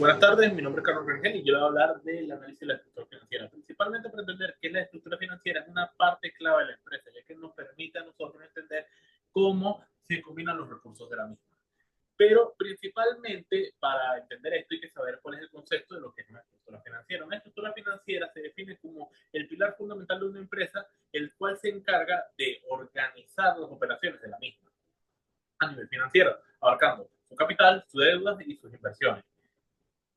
Buenas tardes, mi nombre es Carlos Rangel y yo le voy a hablar del análisis de la estructura financiera, principalmente para entender que la estructura financiera es una parte clave de la empresa, ya que nos permite a nosotros entender cómo se combinan los recursos de la misma. Pero principalmente para entender esto hay que saber cuál es el concepto de lo que es una estructura financiera. Una estructura financiera se define como el pilar fundamental de una empresa, el cual se encarga de organizar las operaciones de la misma a nivel financiero, abarcando su capital, sus deudas y sus inversiones.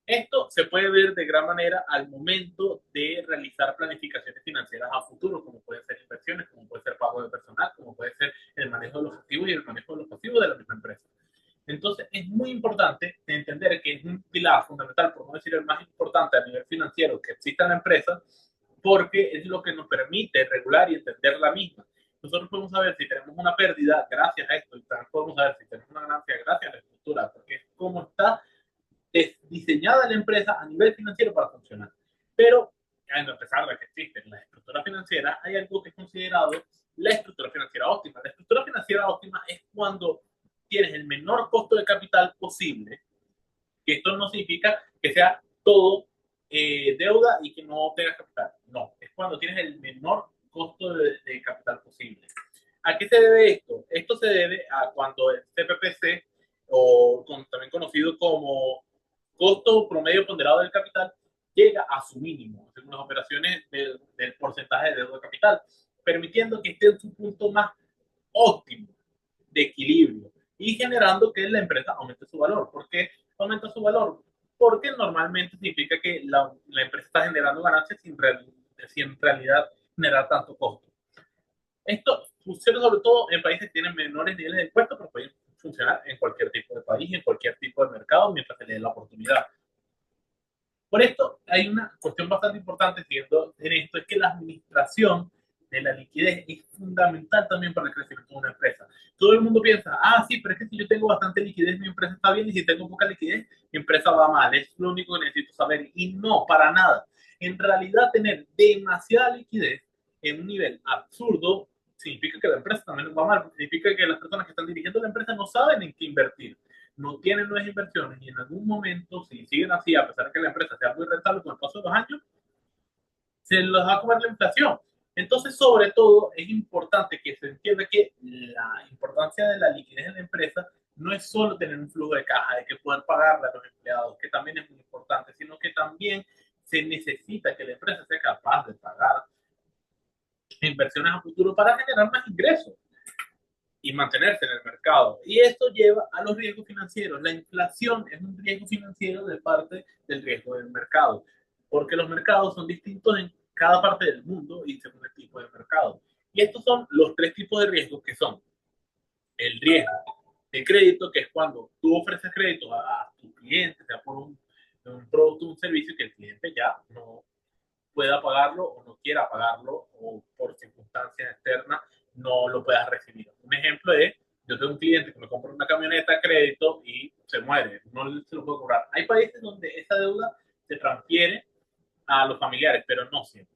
Esto se puede ver de gran manera al momento de realizar planificaciones financieras a futuro, como pueden ser inversiones, como puede ser pago de personal, como puede ser el manejo de los activos y el manejo de los pasivos de la misma empresa. Entonces, es muy importante entender que es un pilar fundamental, por no decir el más importante a nivel financiero que exista en la empresa, porque es lo que nos permite regular y entender la misma. Nosotros podemos saber si tenemos una pérdida gracias a esto y también podemos saber si tenemos una ganancia gracias a la estructura, porque es como está es diseñada la empresa a nivel financiero para funcionar. Pero, a pesar de que existen las estructuras financieras, hay algo que es considerado la estructura financiera óptima. La estructura financiera óptima es cuando tienes el menor costo de capital posible, que esto no significa que sea todo deuda y que no tengas capital. No, es cuando tienes el menor costo de capital posible. ¿A qué se debe esto? Esto se debe a cuando el CPPC, o también conocido como costo promedio ponderado del capital, llega a su mínimo, en unas operaciones del porcentaje de deuda capital, permitiendo que esté en su punto más óptimo de equilibrio y generando que la empresa aumente su valor. ¿Por qué aumenta su valor? Porque normalmente significa que la empresa está generando ganancias sin realidad generar tanto costo. Esto funciona sobre todo en países que tienen menores niveles de impuestos, pero puede funcionar en cualquier tipo de país, en cualquier tipo de mercado, mientras se le dé la oportunidad. Por esto, hay una cuestión bastante importante siendo en esto, es que la administración de la liquidez es fundamental también para el crecimiento de una empresa. Todo el mundo piensa, ah, sí, pero es que si yo tengo bastante liquidez, mi empresa está bien, y si tengo poca liquidez, mi empresa va mal. Es lo único que necesito saber. Y no, para nada. En realidad, tener demasiada liquidez en un nivel absurdo significa que la empresa también va mal, significa que las personas que están dirigiendo la empresa no saben en qué invertir, no tienen nuevas inversiones y en algún momento, si siguen así, a pesar de que la empresa sea muy rentable con el paso de los años, se los va a comer la inflación. Entonces, sobre todo, es importante que se entienda que la importancia de la liquidez en la empresa no es solo tener un flujo de caja, de que poder pagarle a los empleados, que también es muy importante, sino que también se necesita que la empresa sea capaz de pagar inversiones a futuro para generar más ingresos y mantenerse en el mercado. Y esto lleva a los riesgos financieros. La inflación es un riesgo financiero de parte del riesgo del mercado, porque los mercados son distintos en cada parte del mundo y según el tipo de mercado. Y estos son los tres tipos de riesgos que son el riesgo de crédito, que es cuando tú ofreces crédito a tu cliente, sea por un producto o un servicio que el cliente ya no pueda pagarlo o no quiera pagarlo o por circunstancias externas no lo puedas recibir. Un ejemplo es, yo tengo un cliente que me compra una camioneta a crédito y se muere, no se lo puedo cobrar. Hay países donde esa deuda se transfiere a los familiares, pero no siempre.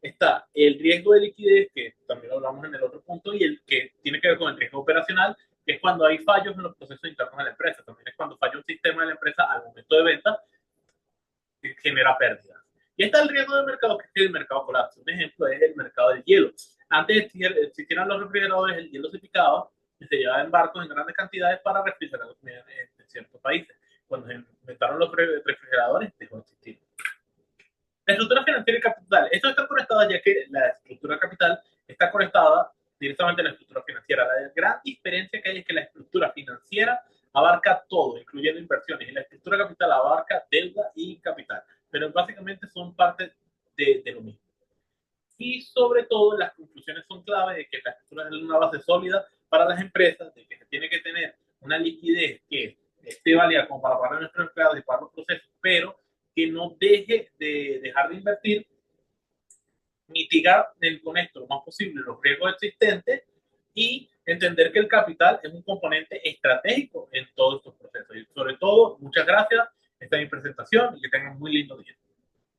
Está el riesgo de liquidez, que también lo hablamos en el otro punto, y el que tiene que ver con el riesgo operacional, que es cuando hay fallos en los procesos internos de la empresa. También es cuando falla un sistema de la empresa al momento de venta, que genera pérdidas. Y está el riesgo de mercado, que es que el mercado colapse. Un ejemplo es el mercado del hielo. Antes existieran los refrigeradores, el hielo se picaba y se llevaba en barcos en grandes cantidades para refrigerar la comida en ciertos países. Cuando se inventaron los refrigeradores, dejó de existir. La estructura financiera y capital. Esto está conectado ya que la estructura capital está conectada directamente a la estructura financiera. La gran diferencia que hay es que la estructura financiera abarca todo, incluyendo inversiones, y la estructura capital abarca deuda y capital, pero básicamente son parte de lo mismo. Y sobre todo las conclusiones son claves de que la estructura es una base sólida para las empresas, de que se tiene que tener una liquidez que esté válida como para pagar a nuestros empleados y pagar los procesos, pero que no deje de dejar de invertir, mitigar con esto lo más posible los riesgos existentes y entender que el capital es un componente estratégico en todos estos procesos. Y sobre todo, muchas gracias. Esta es mi presentación y que tengan un muy lindo día.